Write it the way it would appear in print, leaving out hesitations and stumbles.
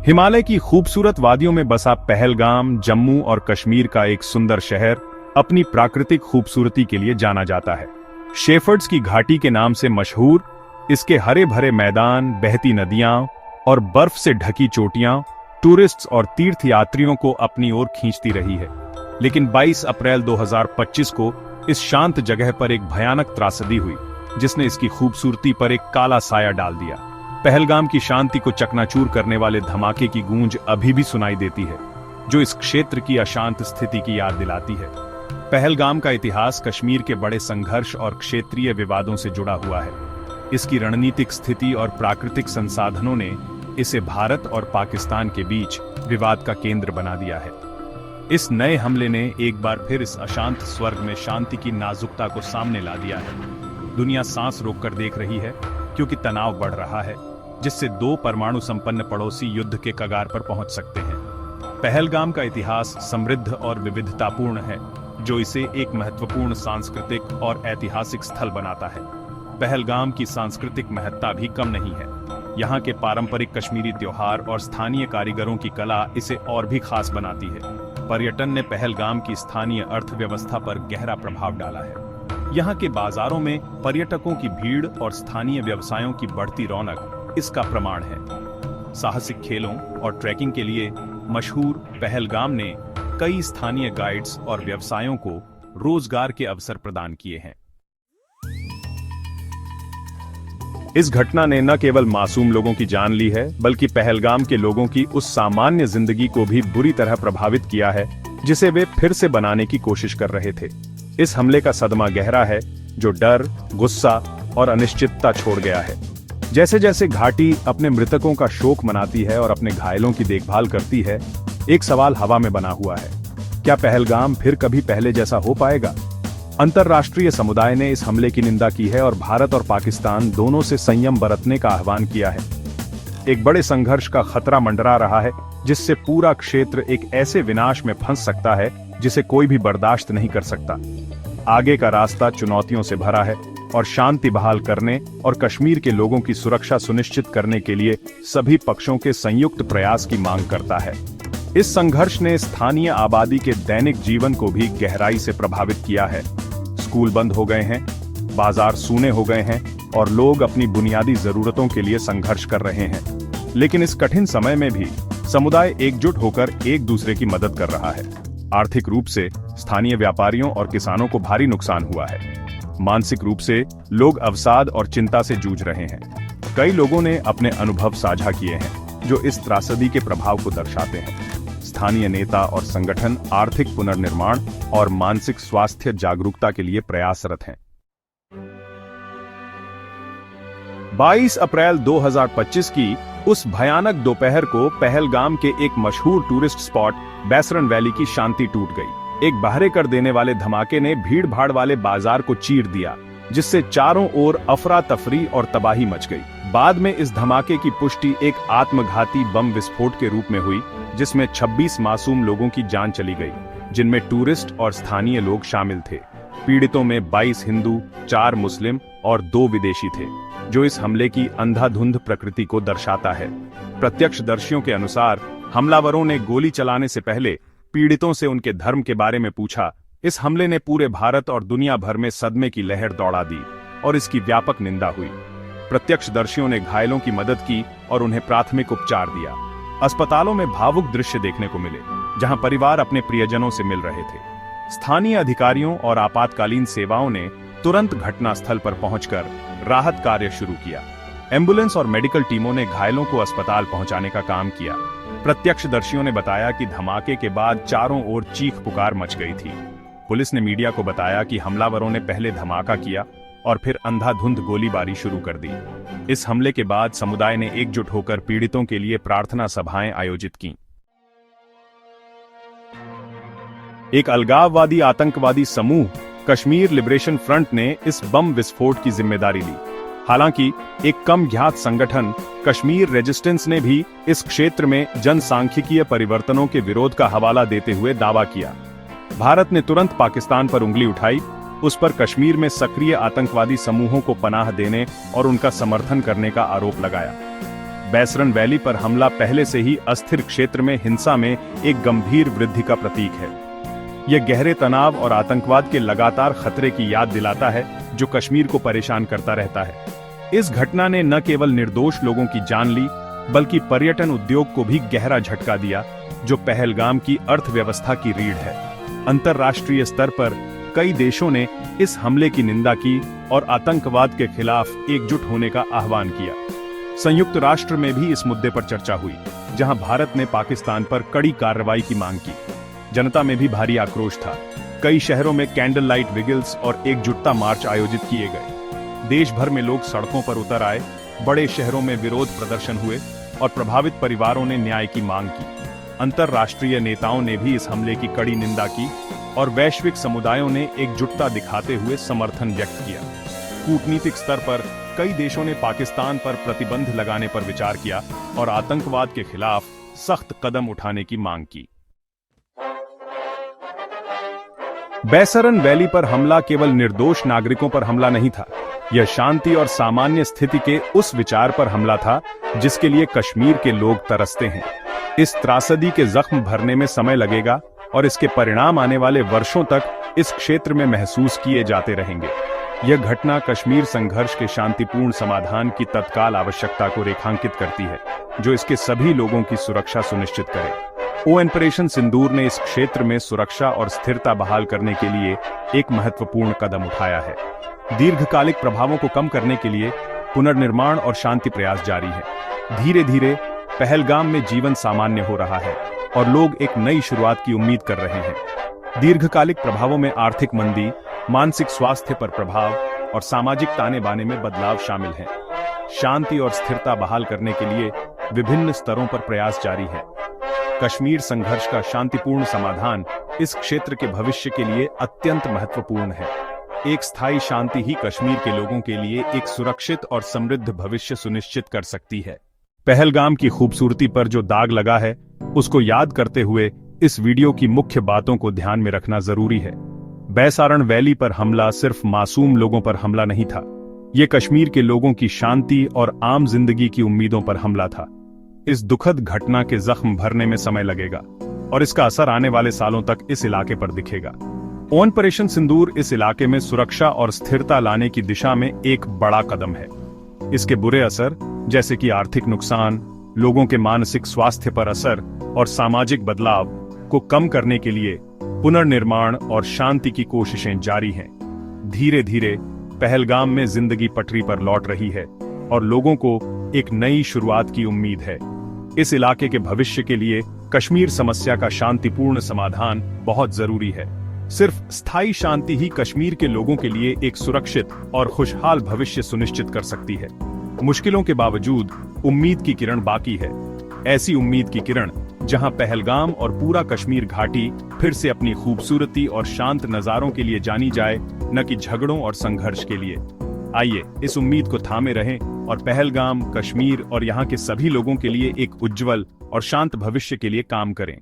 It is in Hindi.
हिमालय की खूबसूरत वादियों में बसा पहलगाम जम्मू और कश्मीर का एक सुंदर शहर अपनी प्राकृतिक खूबसूरती के लिए जाना जाता है। शेफर्ड्स की घाटी के नाम से मशहूर इसके हरे भरे मैदान, बहती नदियां और बर्फ से ढकी चोटियां टूरिस्ट्स और तीर्थयात्रियों को अपनी ओर खींचती रही है। लेकिन 22 अप्रैल 2025 को इस शांत जगह पर एक भयानक त्रासदी हुई, जिसने इसकी खूबसूरती पर एक काला साया डाल दिया। पहलगाम की शांति को चकनाचूर करने वाले धमाके की गूंज अभी भी सुनाई देती है, जो इस क्षेत्र की अशांत स्थिति की याद दिलाती है। पहलगाम का इतिहास कश्मीर के बड़े संघर्ष और क्षेत्रीय विवादों से जुड़ा हुआ है। इसकी रणनीतिक स्थिति और प्राकृतिक संसाधनों ने इसे भारत और पाकिस्तान के बीच विवाद का केंद्र बना दिया है। इस नए हमले ने एक बार फिर इस अशांत स्वर्ग में शांति की नाजुकता को सामने ला दिया है। दुनिया सांस रोककर देख रही है, क्योंकि तनाव बढ़ रहा है, जिससे दो परमाणु संपन्न पड़ोसी युद्ध के कगार पर पहुंच सकते हैं। पहलगाम का इतिहास समृद्ध और विविधतापूर्ण है, जो इसे एक महत्वपूर्ण सांस्कृतिक और ऐतिहासिक स्थल बनाता है। पहलगाम की सांस्कृतिक महत्ता भी कम नहीं है। यहाँ के पारंपरिक कश्मीरी त्योहार और स्थानीय कारीगरों की कला इसे और भी खास बनाती है। पर्यटन ने पहलगाम की स्थानीय अर्थव्यवस्था पर गहरा प्रभाव डाला है। यहाँ के बाजारों में पर्यटकों की भीड़ और स्थानीय व्यवसायों की बढ़ती रौनक इसका प्रमाण है। साहसिक खेलों और ट्रैकिंग के लिए मशहूर पहलगाम ने कई स्थानीय गाइड्स और व्यवसायों को रोजगार के अवसर प्रदान किए हैं। इस घटना ने न केवल मासूम लोगों की जान ली है, बल्कि पहलगाम के लोगों की उस सामान्य जिंदगी को भी बुरी तरह प्रभावित किया है, जिसे वे फिर से बनाने की कोशिश कर रहे थे। इस हमले का सदमा गहरा है, जो डर, गुस्सा और अनिश्चितता छोड़ गया है। जैसे जैसे घाटी अपने मृतकों का शोक मनाती है और अपने घायलों की देखभाल करती है, एक सवाल हवा में बना हुआ है: क्या पहलगाम फिर कभी पहले जैसा हो पाएगा? अंतर्राष्ट्रीय समुदाय ने इस हमले की निंदा की है और भारत और पाकिस्तान दोनों से संयम बरतने का आह्वान किया है। एक बड़े संघर्ष का खतरा मंडरा रहा है, जिससे पूरा क्षेत्र एक ऐसे विनाश में फंस सकता है जिसे कोई भी बर्दाश्त नहीं कर सकता। आगे का रास्ता चुनौतियों से भरा है और शांति बहाल करने और कश्मीर के लोगों की सुरक्षा सुनिश्चित करने के लिए सभी पक्षों के संयुक्त प्रयास की मांग करता है। इस संघर्ष ने स्थानीय आबादी के दैनिक जीवन को भी गहराई से प्रभावित किया है। स्कूल बंद हो गए हैं, बाजार सूने हो गए हैं और लोग अपनी बुनियादी जरूरतों के लिए संघर्ष कर रहे हैं। लेकिन इस कठिन समय में भी समुदाय एकजुट होकर एक दूसरे की मदद कर रहा है। आर्थिक रूप से स्थानीय व्यापारियों और किसानों को भारी नुकसान हुआ है। मानसिक रूप से लोग अवसाद और चिंता से जूझ रहे हैं। कई लोगों ने अपने अनुभव साझा किए हैं, जो इस त्रासदी के प्रभाव को दर्शाते हैं। स्थानीय नेता और संगठन आर्थिक पुनर्निर्माण और मानसिक स्वास्थ्य जागरूकता के लिए प्रयासरत हैं। 22 अप्रैल 2025 की उस भयानक दोपहर को पहलगाम के एक मशहूर टूरिस्ट स्पॉट बैसरन वैली की शांति टूट गई। एक बहरे कर देने वाले धमाके ने भीड़ भाड़ वाले बाजार को चीर दिया, जिससे चारों ओर अफरा तफरी और तबाही मच गई। बाद में इस धमाके की पुष्टि एक आत्मघाती बम विस्फोट के रूप में हुई, जिसमें 26 मासूम लोगों की जान चली गई, जिनमें टूरिस्ट और स्थानीय लोग शामिल थे। पीड़ितों में 22 हिंदू, 4 मुस्लिम और 2 विदेशी थे, जो इस हमले की अंधाधुंध प्रकृति को दर्शाता है। प्रत्यक्षदर्शियों के अनुसार हमलावरों ने गोली चलाने से पहले पीड़ितों से उनके धर्म के बारे में पूछा। इस हमले ने पूरे भारत और दुनिया भर में सदमे की लहर दौड़ा दी और इसकी व्यापक निंदा हुई। प्रत्यक्षदर्शियों ने घायलों की मदद की और उन्हें प्राथमिक उपचार दिया। अस्पतालों में भावुक दृश्य देखने को मिले, जहां परिवार अपने प्रियजनों से मिल रहे थे। स्थानीय अधिकारियों और आपातकालीन सेवाओं ने तुरंत घटनास्थल पर पहुंचकर राहत कार्य शुरू किया। एम्बुलेंस और मेडिकल टीमों ने घायलों को अस्पताल पहुंचाने का काम किया। प्रत्यक्षदर्शियों ने बताया कि धमाके के बाद चारों ओर चीख पुकार मच गई थी। पुलिस ने मीडिया को बताया कि हमलावरों ने पहले धमाका किया और फिर अंधाधुंध गोलीबारी शुरू कर दी। इस हमले के बाद समुदाय ने एकजुट होकर पीड़ितों के लिए प्रार्थना सभाएं आयोजित कीं। एक अलगाववादी आतंकवादी समूह कश्मीर लिबरेशन फ्रंट ने इस बम विस्फोट की जिम्मेदारी ली। हालांकि एक कम ज्ञात संगठन कश्मीर रेजिस्टेंस ने भी इस क्षेत्र में जनसांख्यिकीय परिवर्तनों के विरोध का हवाला देते हुए दावा किया। भारत ने तुरंत पाकिस्तान पर उंगली उठाई, उस पर कश्मीर में सक्रिय आतंकवादी समूहों को पनाह देने और उनका समर्थन करने का आरोप लगाया। बैसरन वैली पर हमला पहले से ही अस्थिर क्षेत्र में हिंसा में एक गंभीर वृद्धि का प्रतीक है। यह गहरे तनाव और आतंकवाद के लगातार खतरे की याद दिलाता है जो कश्मीर को परेशान करता रहता है। इस घटना ने न केवल निर्दोष लोगों की जान ली, बल्कि पर्यटन उद्योग को भी गहरा झटका दिया, जो पहलगाम की अर्थव्यवस्था की रीढ़ है। अंतर्राष्ट्रीय स्तर पर कई देशों ने इस हमले की निंदा की और आतंकवाद के खिलाफ एकजुट होने का आह्वान किया। संयुक्त राष्ट्र में भी इस मुद्दे पर चर्चा हुई, जहां भारत ने पाकिस्तान पर कड़ी कार्रवाई की मांग की। जनता में भी भारी आक्रोश था। कई शहरों में कैंडल लाइट विगिल्स और एकजुटता मार्च आयोजित किए गए। देश भर में लोग सड़कों पर उतर आए, बड़े शहरों में विरोध प्रदर्शन हुए और प्रभावित परिवारों ने न्याय की मांग की। अंतर्राष्ट्रीय नेताओं ने भी इस हमले की कड़ी निंदा की और वैश्विक समुदायों ने एकजुटता दिखाते हुए समर्थन व्यक्त किया। कूटनीतिक स्तर पर कई देशों ने पाकिस्तान पर प्रतिबंध लगाने पर विचार किया और आतंकवाद के खिलाफ सख्त कदम उठाने की मांग की। बैसरन वैली पर हमला केवल निर्दोष नागरिकों पर हमला नहीं था, यह शांति और सामान्य स्थिति के उस विचार पर हमला था जिसके लिए कश्मीर के लोग तरसते हैं। इस त्रासदी के जख्म भरने में समय लगेगा और इसके परिणाम आने वाले वर्षों तक इस क्षेत्र में महसूस किए जाते रहेंगे। यह घटना कश्मीर संघर्ष के शांतिपूर्ण समाधान की तत्काल आवश्यकता को रेखांकित करती है, जो इसके सभी लोगों की सुरक्षा सुनिश्चित करे। ऑपरेशन सिंदूर ने इस क्षेत्र में सुरक्षा और स्थिरता बहाल करने के लिए एक महत्वपूर्ण कदम उठाया है। दीर्घकालिक प्रभावों को कम करने के लिए पुनर्निर्माण और शांति प्रयास जारी है। धीरे धीरे पहलगाम में जीवन सामान्य हो रहा है और लोग एक नई शुरुआत की उम्मीद कर रहे हैं। दीर्घकालिक प्रभावों में आर्थिक मंदी, मानसिक स्वास्थ्य पर प्रभाव और सामाजिक ताने बाने में बदलाव शामिल हैं। शांति और स्थिरता बहाल करने के लिए विभिन्न स्तरों पर प्रयास जारी है। कश्मीर संघर्ष का शांतिपूर्ण समाधान इस क्षेत्र के भविष्य के लिए अत्यंत महत्वपूर्ण है। एक स्थायी शांति ही कश्मीर के लोगों के लिए एक सुरक्षित और समृद्ध भविष्य सुनिश्चित कर सकती है। पहलगाम की खूबसूरती पर जो दाग लगा है, उसको याद करते हुए इस वीडियो की मुख्य बातों को ध्यान में रखना जरूरी है। बैसारण वैली पर हमला सिर्फ मासूम लोगों पर हमला नहीं था, ये कश्मीर के लोगों की शांति और आम जिंदगी की उम्मीदों पर हमला था। इस दुखद घटना के जख्म भरने में समय लगेगा और इसका असर आने वाले सालों तक इस इलाके पर दिखेगा। ऑपरेशन सिंदूर इस इलाके में सुरक्षा और स्थिरता लाने की दिशा में एक बड़ा कदम है। इसके बुरे असर, जैसे कि आर्थिक नुकसान, लोगों के मानसिक स्वास्थ्य पर असर और सामाजिक बदलाव को कम करने के लिए पुनर्निर्माण और शांति की कोशिशें जारी हैं। धीरे धीरे पहलगाम में जिंदगी पटरी पर लौट रही है और लोगों को एक नई शुरुआत की उम्मीद है। इस इलाके के भविष्य के लिए कश्मीर समस्या का शांतिपूर्ण समाधान बहुत जरूरी है। सिर्फ स्थायी शांति ही कश्मीर के लोगों के लिए एक सुरक्षित और खुशहाल भविष्य सुनिश्चित कर सकती है। मुश्किलों के बावजूद उम्मीद की किरण बाकी है। ऐसी उम्मीद की किरण जहां पहलगाम और पूरा कश्मीर घाटी फिर से अपनी खूबसूरती और शांत नजारों के लिए जानी जाए, न कि झगड़ों और संघर्ष के लिए। आइए इस उम्मीद को थामे रहें और पहलगाम, कश्मीर और यहाँ के सभी लोगों के लिए एक उज्जवल और शांत भविष्य के लिए काम करें।